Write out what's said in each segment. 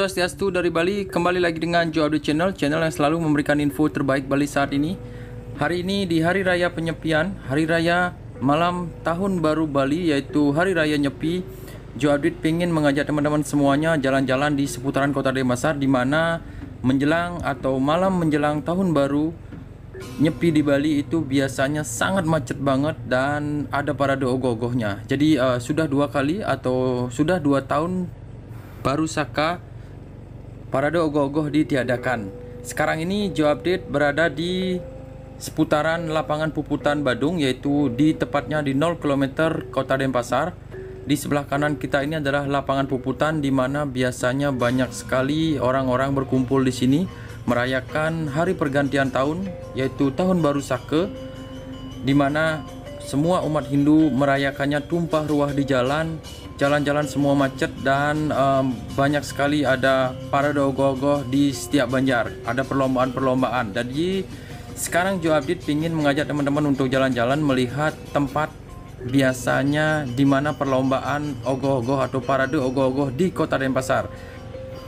Swastiastu dari Bali, kembali lagi dengan Joe Update Channel yang selalu memberikan info terbaik Bali saat ini. Hari ini di Hari Raya Penyepian, Hari Raya Malam Tahun Baru Bali, yaitu Hari Raya Nyepi. Joe Update pengen mengajak teman-teman semuanya jalan-jalan di seputaran Kota Denpasar, di mana menjelang atau malam menjelang Tahun Baru Nyepi di Bali itu biasanya sangat macet banget dan ada parade ogoh-ogohnya. Jadi sudah 2 kali atau sudah 2 tahun baru Saka parade ogoh-ogoh ditiadakan. Sekarang ini Joe Update berada di seputaran lapangan Puputan Badung, yaitu di tepatnya di 0 km Kota Denpasar. Di sebelah kanan kita ini adalah lapangan Puputan, di mana biasanya banyak sekali orang-orang berkumpul di sini merayakan hari pergantian tahun, yaitu Tahun Baru Saka, di mana semua umat Hindu merayakannya tumpah ruah di jalan-jalan semua macet, dan banyak sekali ada parade ogoh-ogoh di setiap banjar, ada perlombaan-perlombaan. Jadi sekarang Joe Update ingin mengajak teman-teman untuk jalan-jalan melihat tempat biasanya di mana perlombaan ogoh-ogoh atau parade ogoh-ogoh di Kota Denpasar.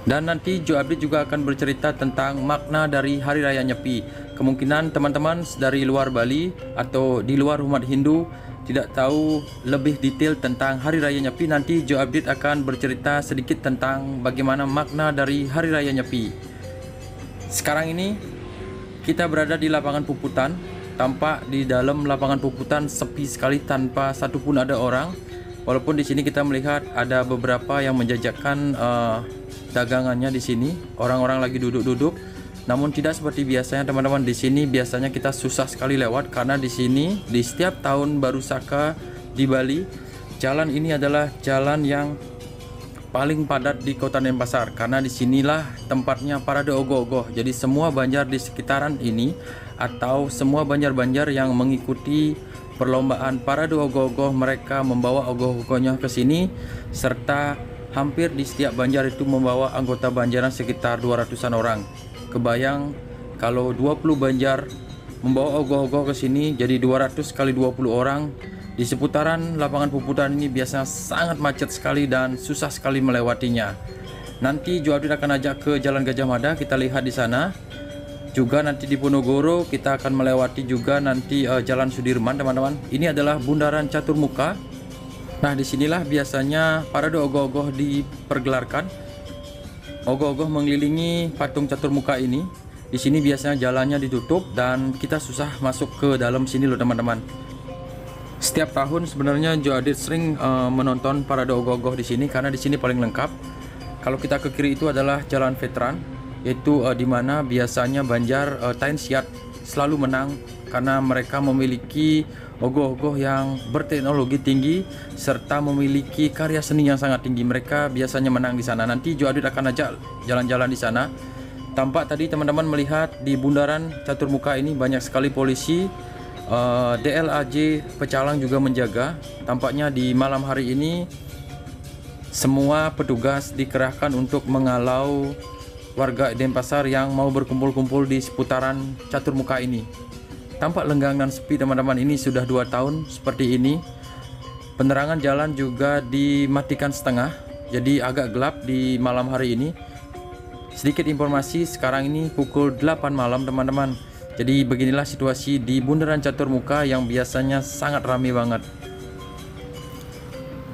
Dan nanti Joe Update juga akan bercerita tentang makna dari Hari Raya Nyepi. Kemungkinan teman-teman dari luar Bali atau di luar umat Hindu tidak tahu lebih detail tentang Hari Raya Nyepi. Nanti Joe Update akan bercerita sedikit tentang bagaimana makna dari Hari Raya Nyepi. Sekarang ini kita berada di lapangan Puputan. Tampak di dalam lapangan Puputan sepi sekali, tanpa satupun ada orang. Walaupun di sini kita melihat ada beberapa yang menjajakan dagangannya di sini. Orang-orang lagi duduk-duduk. Namun tidak seperti biasanya teman-teman. Di sini biasanya kita susah sekali lewat, karena di sini di setiap tahun baru Saka di Bali, jalan ini adalah jalan yang paling padat di Kota Denpasar, karena disinilah tempatnya parade ogoh-ogoh. Jadi semua banjar di sekitaran ini atau semua banjar-banjar yang mengikuti perlombaan parade ogoh-ogoh, mereka membawa ogoh-ogohnya ke sini, serta hampir di setiap banjar itu membawa anggota banjaran sekitar 200-an orang. Kebayang kalau 20 banjar membawa ogoh-ogoh ke sini, jadi 200 kali 20 orang. Di seputaran lapangan Puputan ini biasanya sangat macet sekali dan susah sekali melewatinya. Nanti Joe Update akan ajak ke Jalan Gajah Mada, kita lihat di sana. Juga nanti di Ponorogo kita akan melewati juga nanti Jalan Sudirman, teman-teman. Ini adalah Bundaran Caturmuka. Nah, disinilah biasanya parade ogoh-ogoh dipergelarkan. Ogoh-ogoh mengelilingi patung Caturmuka ini. Di sini biasanya jalannya ditutup dan kita susah masuk ke dalam sini loh, teman-teman. Setiap tahun sebenarnya Joe Update sering menonton parade ogoh-ogoh di sini, karena di sini paling lengkap. Kalau kita ke kiri itu adalah Jalan Veteran, yaitu di mana biasanya banjar Tain Siat selalu menang, karena mereka memiliki ogoh-ogoh yang berteknologi tinggi serta memiliki karya seni yang sangat tinggi. Mereka biasanya menang di sana. Nanti Joe Update akan ajak jalan-jalan di sana. Tampak tadi teman-teman melihat di Bundaran Caturmuka ini banyak sekali polisi, DLAJ Pecalang juga menjaga. Tampaknya di malam hari ini semua petugas dikerahkan untuk menghalau warga Denpasar yang mau berkumpul-kumpul di seputaran Caturmuka ini. Tampak lenggang dan sepi, teman-teman. Ini sudah 2 tahun seperti ini. Penerangan jalan juga dimatikan setengah, jadi agak gelap di malam hari ini. Sedikit informasi, sekarang ini pukul 8 malam, teman-teman. Jadi beginilah situasi di Bundaran Caturmuka yang biasanya sangat ramai banget.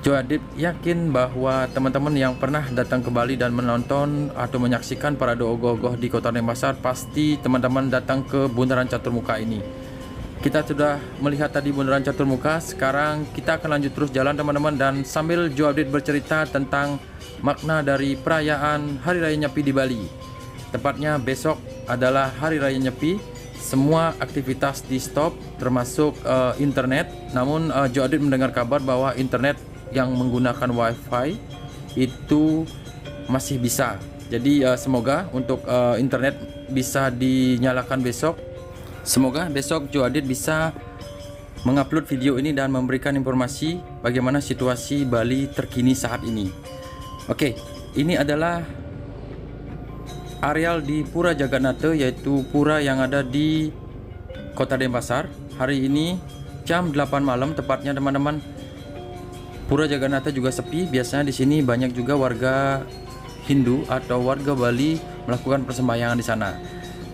Joe Update yakin bahwa teman-teman yang pernah datang ke Bali dan menonton atau menyaksikan parade ogoh-ogoh di Kota Denpasar, pasti teman-teman datang ke Bundaran Caturmuka ini. Kita sudah melihat tadi Bundaran Caturmuka, sekarang kita akan lanjut terus jalan, teman-teman, dan sambil Joe Update bercerita tentang makna dari perayaan Hari Raya Nyepi di Bali. Tepatnya besok adalah Hari Raya Nyepi. Semua aktivitas di stop, termasuk internet. Namun Joe Update mendengar kabar bahwa internet yang menggunakan wifi itu masih bisa. Jadi semoga untuk internet bisa dinyalakan besok. Semoga besok Joe Update bisa mengupload video ini dan memberikan informasi bagaimana situasi Bali terkini saat ini. Oke, ini adalah areal di Pura Jagannatha, yaitu pura yang ada di Kota Denpasar. Hari ini jam 8 malam tepatnya, teman-teman. Pura Jagannatha juga sepi. Biasanya di sini banyak juga warga Hindu atau warga Bali melakukan persembahyangan di sana.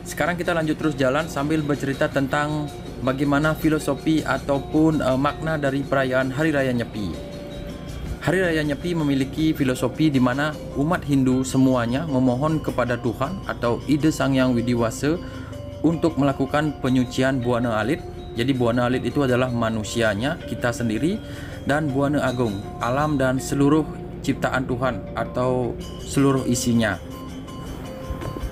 Sekarang kita lanjut terus jalan sambil bercerita tentang bagaimana filosofi ataupun makna dari perayaan Hari Raya Nyepi. Hari Raya Nyepi memiliki filosofi di mana umat Hindu semuanya memohon kepada Tuhan atau Ida Sang Hyang Widiwasa untuk melakukan penyucian Buana Alit. Jadi Buana Alit itu adalah manusianya, kita sendiri, dan Buana Agung, alam dan seluruh ciptaan Tuhan atau seluruh isinya.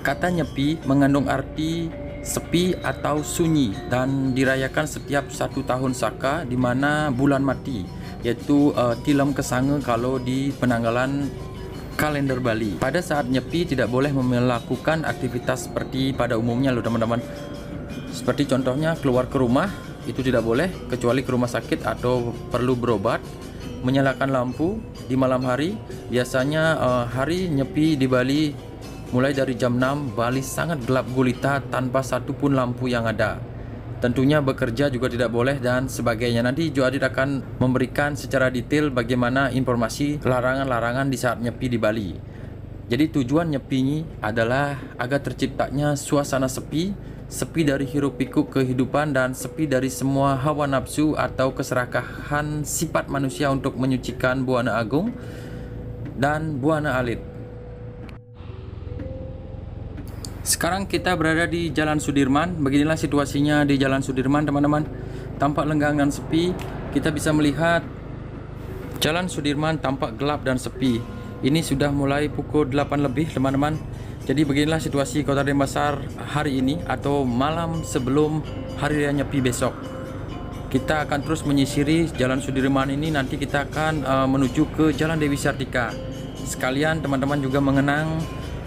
Kata Nyepi mengandung arti sepi atau sunyi dan dirayakan setiap 1 tahun Saka di mana bulan mati, yaitu tilam kesanga kalau di penanggalan kalender Bali. Pada saat Nyepi tidak boleh melakukan aktivitas seperti pada umumnya loh teman-teman. Seperti contohnya keluar ke rumah itu tidak boleh kecuali ke rumah sakit atau perlu berobat. Menyalakan lampu di malam hari, biasanya hari Nyepi di Bali mulai dari jam 6, Bali sangat gelap gulita tanpa satu pun lampu yang ada. Tentunya bekerja juga tidak boleh dan sebagainya. Nanti Jo Adit akan memberikan secara detail bagaimana informasi larangan-larangan di saat Nyepi di Bali. Jadi tujuan Nyepi ini adalah agar terciptanya suasana sepi, sepi dari hiruk pikuk kehidupan dan sepi dari semua hawa nafsu atau keserakahan sifat manusia untuk menyucikan Buana Agung dan Buana Alit. Sekarang kita berada di Jalan Sudirman. Beginilah situasinya di Jalan Sudirman teman-teman. Tampak lenggang dan sepi. Kita bisa melihat Jalan Sudirman tampak gelap dan sepi. Ini sudah mulai pukul 8 lebih teman-teman. Jadi beginilah situasi Kota Denpasar hari ini atau malam sebelum Hari Raya Nyepi besok. Kita akan terus menyisiri Jalan Sudirman ini. Nanti kita akan menuju ke Jalan Dewi Sartika. Sekalian teman-teman juga mengenang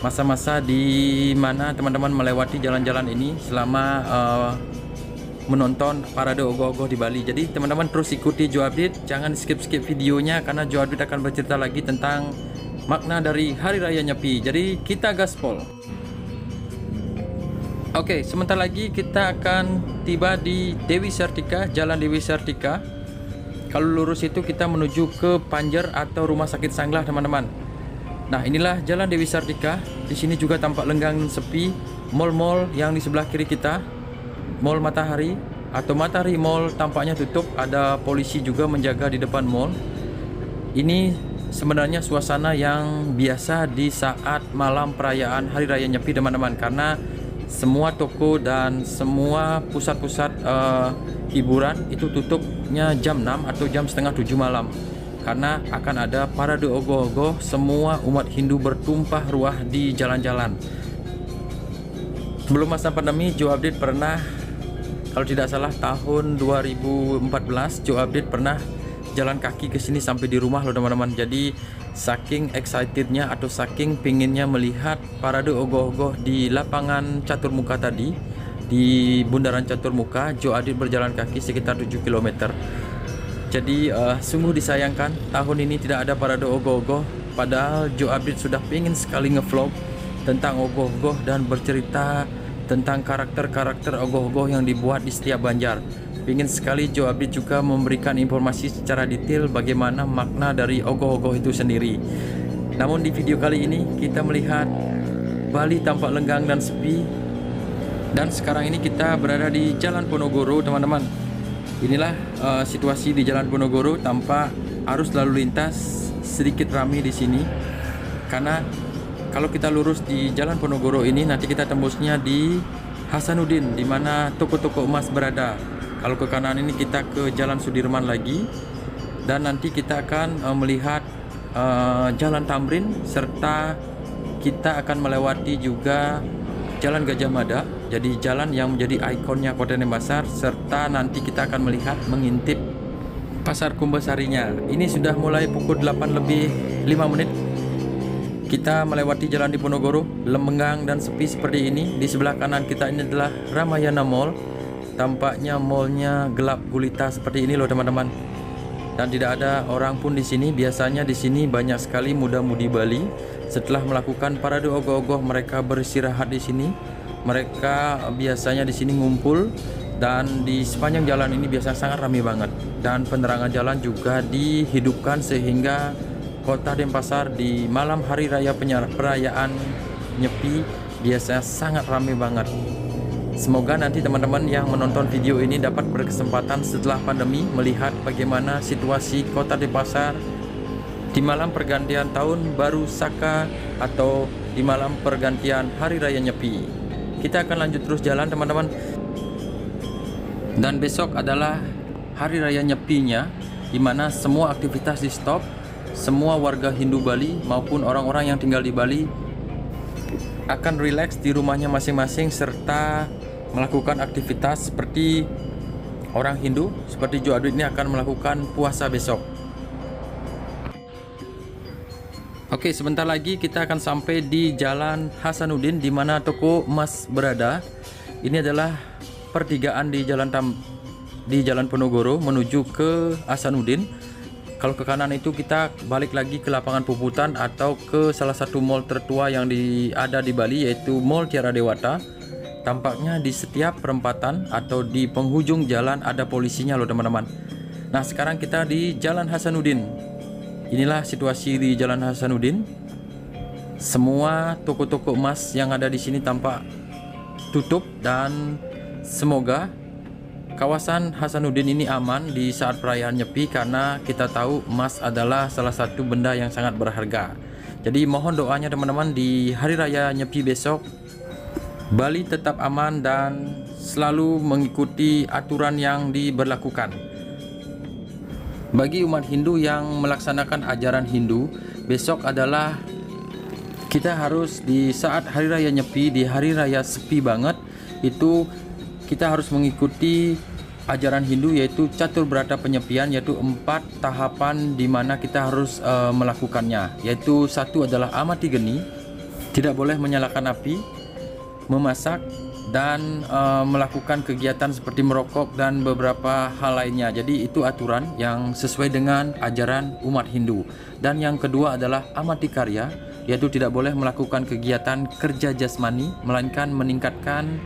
masa-masa di mana teman-teman melewati jalan-jalan ini selama menonton parade ogoh-ogoh di Bali. Jadi teman-teman terus ikuti Jo Update, jangan skip-skip videonya karena Jo Update akan bercerita lagi tentang makna dari Hari Raya Nyepi. Jadi kita gaspol. Oke, sebentar lagi kita akan tiba di Dewi Sartika, Jalan Dewi Sartika. Kalau lurus itu kita menuju ke Panjer atau Rumah Sakit Sanglah teman-teman. Nah, inilah Jalan Dewi Sartika. Di sini juga tampak lenggang dan sepi. Mall-mall yang di sebelah kiri kita, Mall Matahari atau Matahari Mall tampaknya tutup. Ada polisi juga menjaga di depan mall. Ini sebenarnya suasana yang biasa di saat malam perayaan Hari Raya Nyepi teman-teman, karena semua toko dan semua pusat-pusat hiburan itu tutupnya jam 6 atau jam setengah 7 malam. Karena akan ada parade ogoh-ogoh, semua umat Hindu bertumpah ruah di jalan-jalan. Sebelum masa pandemi, Jo Update pernah, kalau tidak salah tahun 2014, Jo Update pernah jalan kaki ke sini sampai di rumah loh teman-teman. Jadi saking excitednya atau saking pinginnya melihat parade ogoh-ogoh di lapangan Caturmuka tadi, di Bundaran Caturmuka, Jo Update berjalan kaki sekitar 7 km. Jadi sungguh disayangkan tahun ini tidak ada parade ogoh-ogoh. Padahal Jo Update sudah ingin sekali ngevlog tentang ogoh-ogoh dan bercerita tentang karakter-karakter ogoh-ogoh yang dibuat di setiap Banjar. Ingin sekali Jo Update juga memberikan informasi secara detail bagaimana makna dari ogoh-ogoh itu sendiri. Namun di video kali ini kita melihat Bali tampak lenggang dan sepi. Dan sekarang ini kita berada di Jalan Ponorogo teman-teman. Inilah situasi di Jalan Ponorogo, tampak arus lalu lintas sedikit ramai di sini. Karena kalau kita lurus di Jalan Ponorogo ini nanti kita tembusnya di Hasanuddin di mana toko-toko emas berada. Kalau ke kanan ini kita ke Jalan Sudirman lagi dan nanti kita akan melihat Jalan Tamrin serta kita akan melewati juga Jalan Gajah Mada, jadi jalan yang menjadi ikonnya Kota Denpasar, serta nanti kita akan melihat mengintip Pasar Kumbasarinya. Ini sudah mulai pukul 8 lebih 5 menit. Kita melewati jalan di Ponorogo, lenggang dan sepi seperti ini. Di sebelah kanan kita ini adalah Ramayana Mall. Tampaknya mallnya gelap gulita seperti ini loh teman-teman. Dan tidak ada orang pun di sini. Biasanya di sini banyak sekali muda-mudi Bali. Setelah melakukan parade ogoh-ogoh, mereka beristirahat di sini. Mereka biasanya di sini ngumpul dan di sepanjang jalan ini biasanya sangat ramai banget. Dan penerangan jalan juga dihidupkan sehingga Kota Denpasar di malam hari raya perayaan Nyepi biasanya sangat ramai banget. Semoga nanti teman-teman yang menonton video ini dapat berkesempatan setelah pandemi melihat bagaimana situasi Kota Denpasar di malam pergantian tahun baru Saka atau di malam pergantian hari raya Nyepi. Kita akan lanjut terus jalan teman-teman. Dan besok adalah hari raya Nyepinya, di mana semua aktivitas di stop. Semua warga Hindu Bali maupun orang-orang yang tinggal di Bali akan rileks di rumahnya masing-masing serta melakukan aktivitas seperti orang Hindu. Seperti Jo Adwit ini akan melakukan puasa besok. Oke, sebentar lagi kita akan sampai di Jalan Hasanuddin di mana toko emas berada. Ini adalah pertigaan di Jalan Ponorogo menuju ke Hasanuddin. Kalau ke kanan itu kita balik lagi ke lapangan Puputan atau ke salah satu mall tertua yang ada di Bali, yaitu Mall Tiara Dewata. Tampaknya di setiap perempatan atau di penghujung jalan ada polisinya loh teman-teman. Nah, sekarang kita di Jalan Hasanuddin. Inilah situasi di Jalan Hasanuddin. Semua toko-toko emas yang ada di sini tampak tutup dan semoga kawasan Hasanuddin ini aman di saat perayaan Nyepi, karena kita tahu emas adalah salah satu benda yang sangat berharga. Jadi mohon doanya teman-teman di hari raya Nyepi besok Bali tetap aman dan selalu mengikuti aturan yang diberlakukan. Bagi umat Hindu yang melaksanakan ajaran Hindu, besok adalah kita harus di saat hari raya Nyepi, di hari raya sepi banget, itu kita harus mengikuti ajaran Hindu, yaitu catur berata penyepian, yaitu 4 tahapan di mana kita harus melakukannya. Yaitu satu adalah amati geni, tidak boleh menyalakan api, memasak, dan melakukan kegiatan seperti merokok dan beberapa hal lainnya. Jadi itu aturan yang sesuai dengan ajaran umat Hindu. Dan yang kedua adalah amati karya, yaitu tidak boleh melakukan kegiatan kerja jasmani, melainkan meningkatkan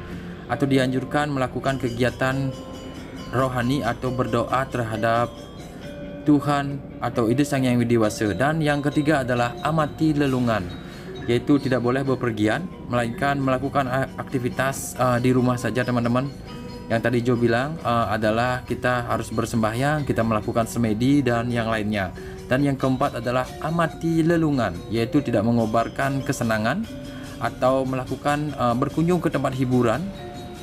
atau dianjurkan melakukan kegiatan rohani atau berdoa terhadap Tuhan atau Ide Sang Hyang Widi Wasa. Dan yang ketiga adalah amati lelungan, yaitu tidak boleh bepergian, melainkan melakukan aktivitas di rumah saja teman-teman. Yang tadi Jo bilang adalah kita harus bersembahyang, kita melakukan semedi dan yang lainnya. Dan yang keempat adalah amati lelungan, yaitu tidak mengobarkan kesenangan atau melakukan berkunjung ke tempat hiburan.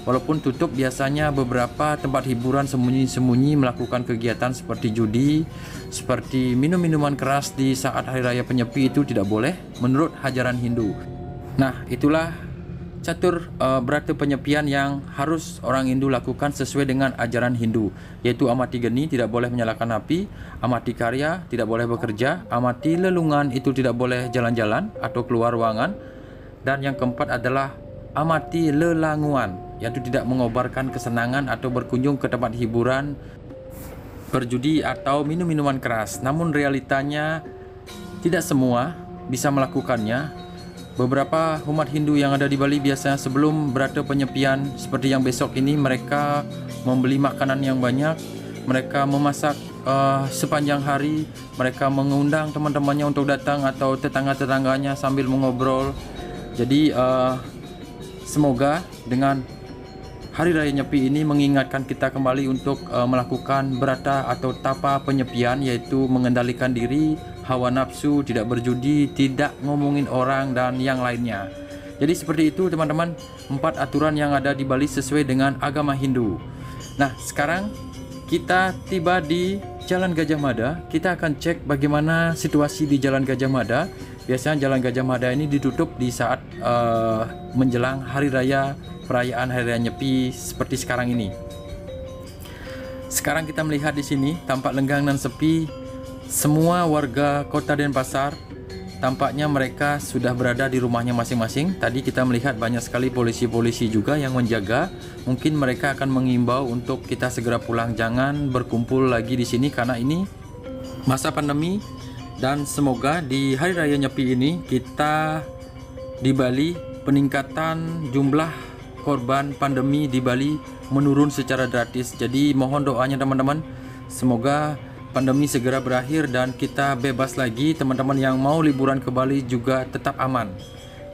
Walaupun tutup, biasanya beberapa tempat hiburan sembunyi-sembunyi melakukan kegiatan seperti judi, seperti minum minuman keras di saat hari raya Penyepi, itu tidak boleh menurut ajaran Hindu. Nah, itulah catur berata penyepian yang harus orang Hindu lakukan sesuai dengan ajaran Hindu, yaitu amati geni, tidak boleh menyalakan api, amati karya, tidak boleh bekerja, amati lelungan, itu tidak boleh jalan-jalan atau keluar ruangan, dan yang keempat adalah amati lelanguan, yaitu tidak mengobarkan kesenangan atau berkunjung ke tempat hiburan, berjudi atau minum minuman keras. Namun realitanya tidak semua bisa melakukannya. Beberapa umat Hindu yang ada di Bali biasanya sebelum berata penyepian seperti yang besok ini, mereka membeli makanan yang banyak, mereka memasak sepanjang hari, mereka mengundang teman-temannya untuk datang atau tetangga-tetangganya sambil mengobrol. Jadi semoga dengan hari raya Nyepi ini mengingatkan kita kembali untuk melakukan berata atau tapa penyepian, yaitu mengendalikan diri, hawa nafsu, tidak berjudi, tidak ngomongin orang, dan yang lainnya. Jadi seperti itu teman-teman, 4 aturan yang ada di Bali sesuai dengan agama Hindu. Nah, sekarang kita tiba di Jalan Gajah Mada. Kita akan cek bagaimana situasi di Jalan Gajah Mada. Biasanya Jalan Gajah Mada ini ditutup di saat menjelang hari raya perayaan hari raya Nyepi seperti sekarang ini. Sekarang kita melihat di sini tampak lenggang dan sepi. Semua warga Kota Denpasar tampaknya mereka sudah berada di rumahnya masing-masing. Tadi kita melihat banyak sekali polisi-polisi juga yang menjaga. Mungkin mereka akan mengimbau untuk kita segera pulang, jangan berkumpul lagi di sini karena ini masa pandemi. Dan semoga di hari raya Nyepi ini kita di Bali peningkatan jumlah korban pandemi di Bali menurun secara drastis. Jadi mohon doanya teman-teman, semoga pandemi segera berakhir dan kita bebas lagi. Teman-teman yang mau liburan ke Bali juga tetap aman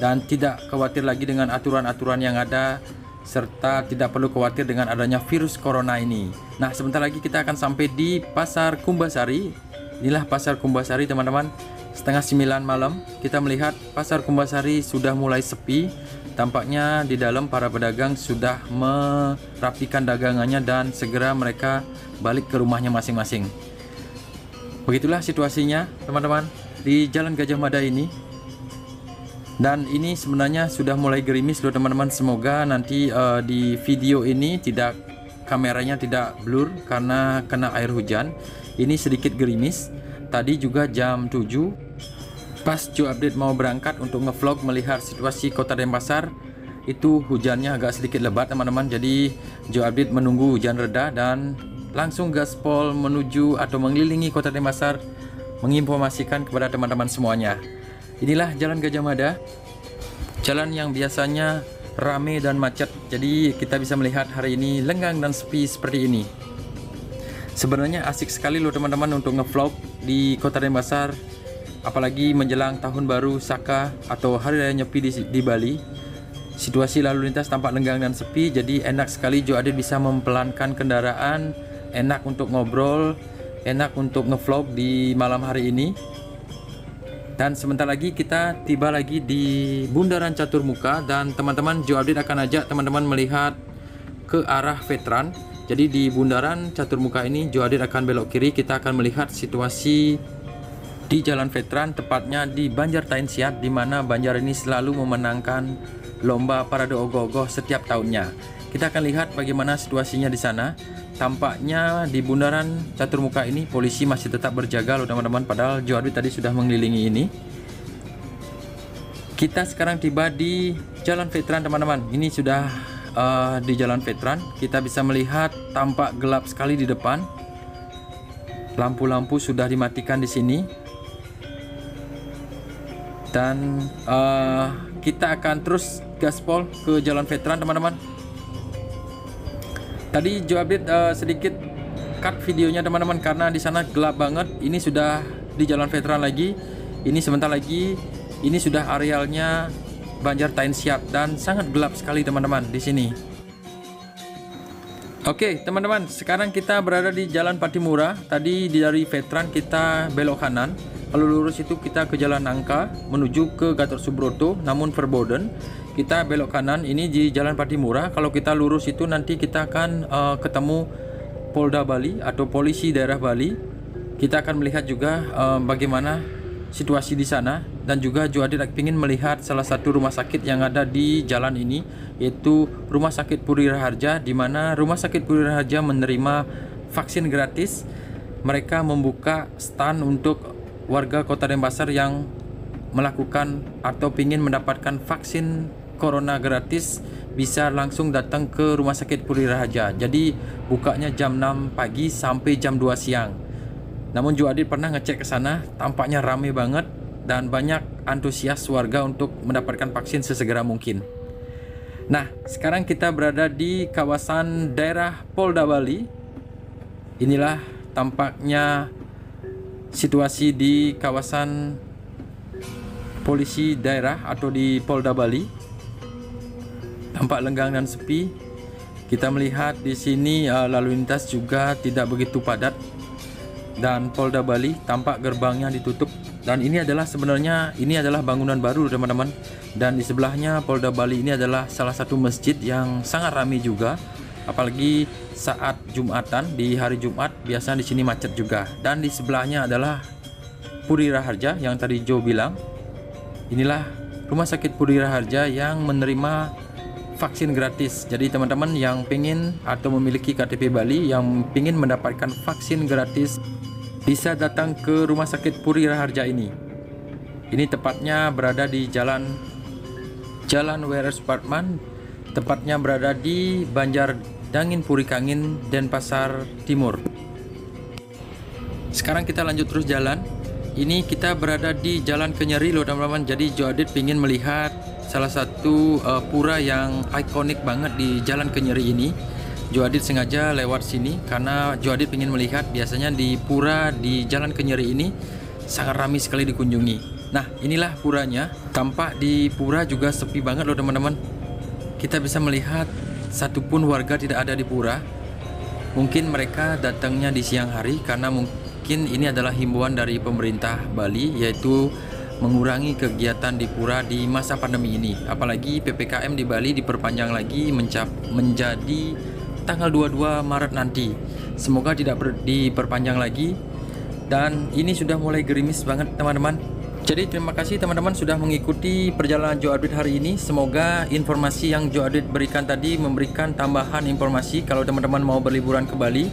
dan tidak khawatir lagi dengan aturan-aturan yang ada, serta tidak perlu khawatir dengan adanya virus corona ini. Nah, sebentar lagi kita akan sampai di Pasar Kumbasari. Inilah Pasar Kumbasari teman-teman. Setengah 9 malam kita melihat Pasar Kumbasari sudah mulai sepi. Tampaknya di dalam para pedagang sudah merapikan dagangannya dan segera mereka balik ke rumahnya masing-masing. Begitulah situasinya teman-teman di Jalan Gajah Mada ini. Dan ini sebenarnya sudah mulai gerimis loh teman-teman. Semoga nanti di video ini kameranya tidak blur karena kena air hujan. Ini sedikit gerimis. Tadi juga jam 7 pas Joe Update mau berangkat untuk ngevlog melihat situasi Kota Denpasar, itu hujannya agak sedikit lebat teman-teman. Jadi Joe Update menunggu hujan reda dan langsung gaspol menuju atau mengelilingi Kota Denpasar menginformasikan kepada teman-teman semuanya. Inilah Jalan Gajah Mada, jalan yang biasanya rame dan macet. Jadi kita bisa melihat hari ini lenggang dan sepi seperti ini. Sebenarnya asik sekali loh teman-teman untuk ngevlog di Kota Denpasar, apalagi menjelang tahun baru Saka atau Hari Raya Nyepi di Bali. Situasi lalu lintas tampak lenggang dan sepi, jadi enak sekali Joe Update bisa mempelankan kendaraan, enak untuk ngobrol, enak untuk ngevlog di malam hari ini. Dan sebentar lagi kita tiba lagi di Bundaran Caturmuka dan teman-teman Joe Update akan ajak teman-teman melihat ke arah Veteran. Jadi di Bundaran Caturmuka ini Joe Update akan belok kiri, kita akan melihat situasi di Jalan Veteran, tepatnya di Banjar Tainsiat, di mana Banjar ini selalu memenangkan lomba parade ogoh-ogoh setiap tahunnya. Kita akan lihat bagaimana situasinya di sana. Tampaknya di Bundaran Caturmuka ini polisi masih tetap berjaga loh teman-teman, padahal Joe Update tadi sudah mengelilingi ini. Kita sekarang tiba di Jalan Veteran teman-teman. Ini sudah di Jalan Veteran. Kita bisa melihat tampak gelap sekali di depan. Lampu-lampu sudah dimatikan di sini. Dan kita akan terus gaspol ke Jalan Veteran teman-teman. Tadi Joe Update sedikit cut videonya teman-teman karena di sana gelap banget. Ini sudah di Jalan Veteran lagi. Ini sebentar lagi ini sudah arealnya Banjar Tainsiat dan sangat gelap sekali teman-teman di sini. Oke, teman-teman, sekarang kita berada di Jalan Patimura. Tadi dari Veteran kita belok kanan. Kalau lurus itu kita ke Jalan Nangka menuju ke Gatot Subroto, namun verboden. Kita belok kanan ini di Jalan Patimura. Kalau kita lurus itu nanti kita akan ketemu Polda Bali atau Polisi Daerah Bali. Kita akan melihat juga bagaimana situasi di sana, dan juga Joe Update ingin melihat salah satu rumah sakit yang ada di jalan ini, yaitu Rumah Sakit Puri Raharja, di mana Rumah Sakit Puri Raharja menerima vaksin gratis. Mereka membuka stand untuk warga Kota Denpasar yang melakukan atau ingin mendapatkan vaksin corona gratis, bisa langsung datang ke Rumah Sakit Puri Raharja. Jadi bukanya jam 6 pagi sampai jam 2 siang. Namun Joe Update pernah ngecek ke sana, tampaknya ramai banget dan banyak antusias warga untuk mendapatkan vaksin sesegera mungkin. Nah, sekarang kita berada di kawasan daerah Polda Bali. Inilah tampaknya situasi di kawasan polisi daerah atau di Polda Bali. Tampak lenggang dan sepi. Kita melihat di sini lalu lintas juga tidak begitu padat. Dan Polda Bali tampak gerbangnya ditutup. Dan ini adalah sebenarnya bangunan baru teman-teman. Dan di sebelahnya Polda Bali ini adalah salah satu masjid yang sangat ramai juga. Apalagi saat Jumatan, di hari Jumat biasanya di sini macet juga. Dan di sebelahnya adalah Puri Raharja yang tadi Joe bilang. Inilah Rumah Sakit Puri Raharja yang menerima vaksin gratis. Jadi teman-teman yang pengen atau memiliki KTP Bali yang pengen mendapatkan vaksin gratis, bisa datang ke Rumah Sakit Puri Raharja ini. Ini tepatnya berada di Jalan WR Supratman, tepatnya berada di Banjar Dangin Puri Kangin, Denpasar Timur. Sekarang kita lanjut terus jalan. Ini kita berada di Jalan Kenyeri loh teman-teman. Jadi Joe Update pengen melihat salah satu pura yang ikonik banget di Jalan Kenyeri ini. Jo Adit sengaja lewat sini karena Jo Adit ingin melihat, biasanya di pura di Jalan Kenyeri ini sangat ramai sekali dikunjungi. Nah, inilah puranya. Tampak di pura juga sepi banget loh teman-teman. Kita bisa melihat satupun warga tidak ada di pura. Mungkin mereka datangnya di siang hari karena mungkin ini adalah himbauan dari pemerintah Bali, yaitu mengurangi kegiatan di pura di masa pandemi ini. Apalagi PPKM di Bali diperpanjang lagi menjadi tanggal 22 Maret nanti. Semoga tidak diperpanjang lagi. Dan ini sudah mulai gerimis banget teman-teman. Jadi terima kasih teman-teman sudah mengikuti perjalanan Jo Adit hari ini. Semoga informasi yang Jo Adit berikan tadi memberikan tambahan informasi kalau teman-teman mau berliburan ke Bali.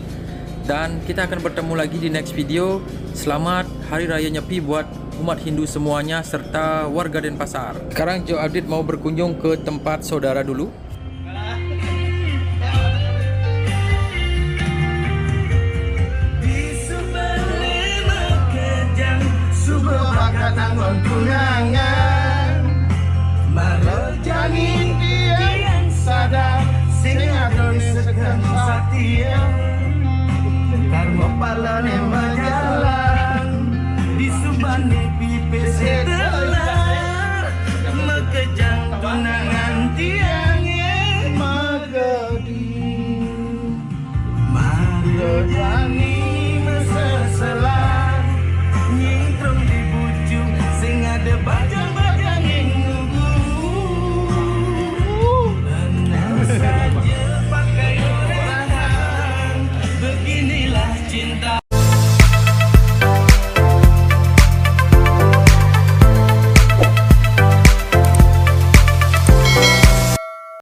Dan kita akan bertemu lagi di next video. Selamat Hari Raya Nyepi buat umat Hindu semuanya serta warga Denpasar. Sekarang Jo Adit mau berkunjung ke tempat saudara dulu. Karma pala